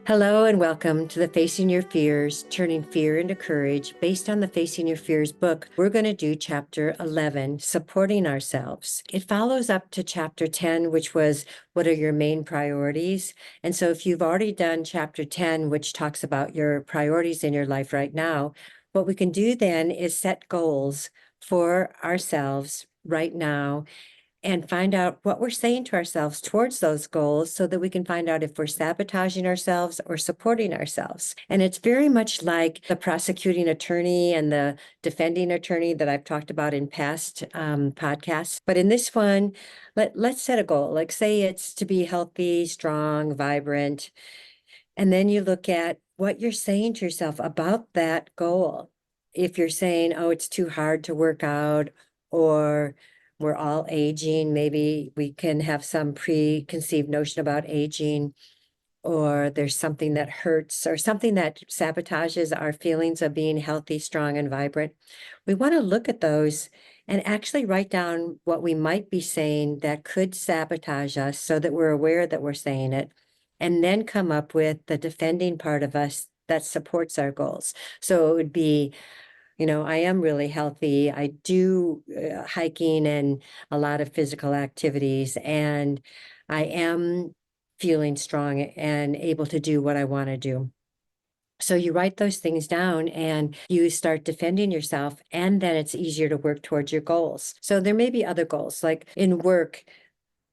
Hello and welcome to the Facing Your Fears, Turning Fear into Courage. Based on the Facing Your Fears book, we're going to do chapter 11, Supporting Ourselves. It follows up to chapter 10, which was what are your main priorities? And so if you've already done chapter 10, which talks about your priorities in your life right now, what we can do then is set goals for ourselves right now and find out what we're saying to ourselves towards those goals so that we can find out if we're sabotaging ourselves or supporting ourselves. And it's very much like the prosecuting attorney and the defending attorney that I've talked about in past podcasts. But in this one, let's set a goal. Like say it's to be healthy, strong, vibrant. And then you look at what you're saying to yourself about that goal. If you're saying, oh, it's too hard to work out, or we're all aging, maybe we can have some preconceived notion about aging, or there's something that hurts, or something that sabotages our feelings of being healthy, strong, and vibrant. We want to look at those and actually write down what we might be saying that could sabotage us so that we're aware that we're saying it, and then come up with the defending part of us that supports our goals. So it would be, I am really healthy. I do hiking and a lot of physical activities, and I am feeling strong and able to do what I want to do. So you write those things down and you start defending yourself, and then it's easier to work towards your goals. So there may be other goals, like in work.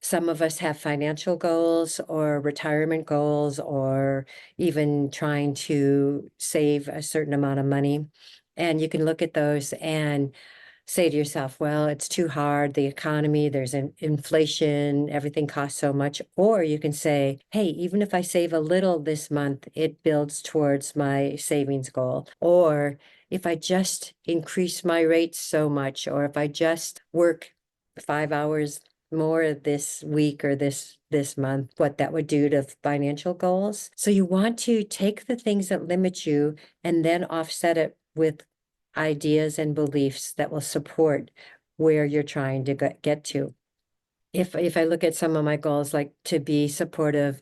Some of us have financial goals or retirement goals, or even trying to save a certain amount of money. And you can look at those and say to yourself, well, it's too hard, the economy, there's an inflation, everything costs so much. Or you can say, hey, even if I save a little this month, it builds towards my savings goal. Or if I just increase my rates so much, or if I just work 5 hours more this week or this month, what that would do to financial goals. So you want to take the things that limit you and then offset it with ideas and beliefs that will support where you're trying to get to. If I look at some of my goals, like to be supportive,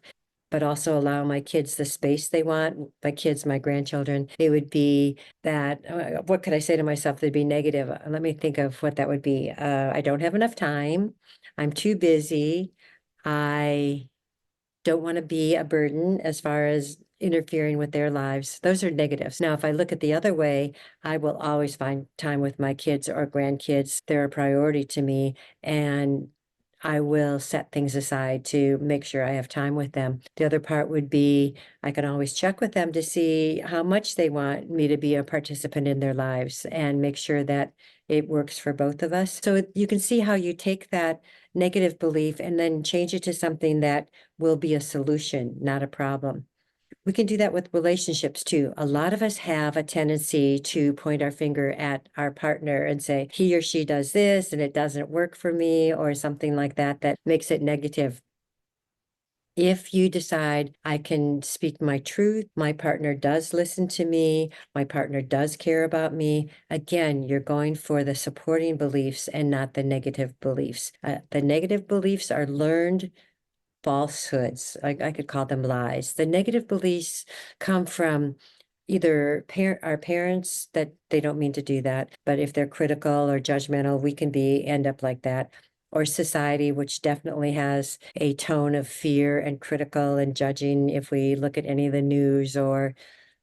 but also allow my kids the space they want, my kids, my grandchildren, it would be that, what could I say to myself that'd be negative? Let me think of what that would be. I don't have enough time. I'm too busy. I don't want to be a burden as far as interfering with their lives. Those are negatives. Now, if I look at the other way, I will always find time with my kids or grandkids. They're a priority to me, and I will set things aside to make sure I have time with them. The other part would be I can always check with them to see how much they want me to be a participant in their lives and make sure that it works for both of us. So you can see how you take that negative belief and then change it to something that will be a solution, not a problem. We can do that with relationships too. A lot of us have a tendency to point our finger at our partner and say, he or she does this and it doesn't work for me, or something like that, that makes it negative. If you decide I can speak my truth, my partner does listen to me, my partner does care about me, again, you're going for the supporting beliefs and not the negative beliefs. The negative beliefs are learned falsehoods. I could call them lies. The negative beliefs come from either our parents, that they don't mean to do that, but if they're critical or judgmental, we can end up like that. Or society, which definitely has a tone of fear and critical and judging if we look at any of the news or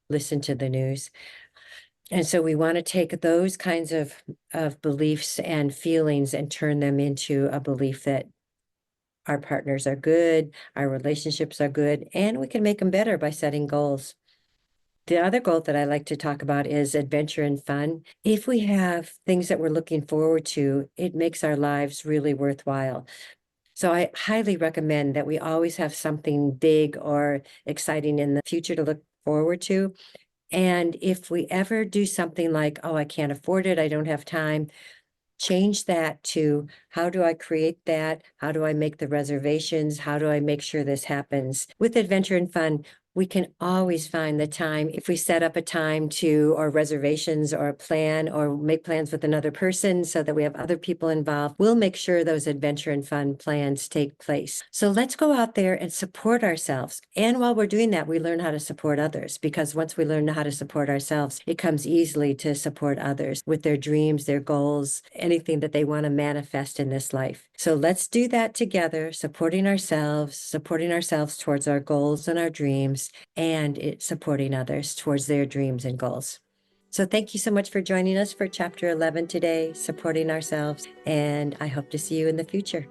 listen to the news. And so we want to take those kinds of beliefs and feelings and turn them into a belief that our partners are good, our relationships are good, and we can make them better by setting goals. The other goal that I like to talk about is adventure and fun. If we have things that we're looking forward to, it makes our lives really worthwhile. So I highly recommend that we always have something big or exciting in the future to look forward to. And if we ever do something like, oh, I can't afford it, I don't have time, change that to how do I create that? How do I make the reservations? How do I make sure this happens? With adventure and fun, We can always find the time if we set up a time or reservations or a plan or make plans with another person so that we have other people involved. We'll make sure those adventure and fun plans take place. So let's go out there and support ourselves. And while we're doing that, we learn how to support others, because once we learn how to support ourselves, it comes easily to support others with their dreams, their goals, anything that they want to manifest in this life. So let's do that together, supporting ourselves towards our goals and our dreams, and supporting others towards their dreams and goals. So thank you so much for joining us for Chapter 11 today, supporting ourselves, and I hope to see you in the future.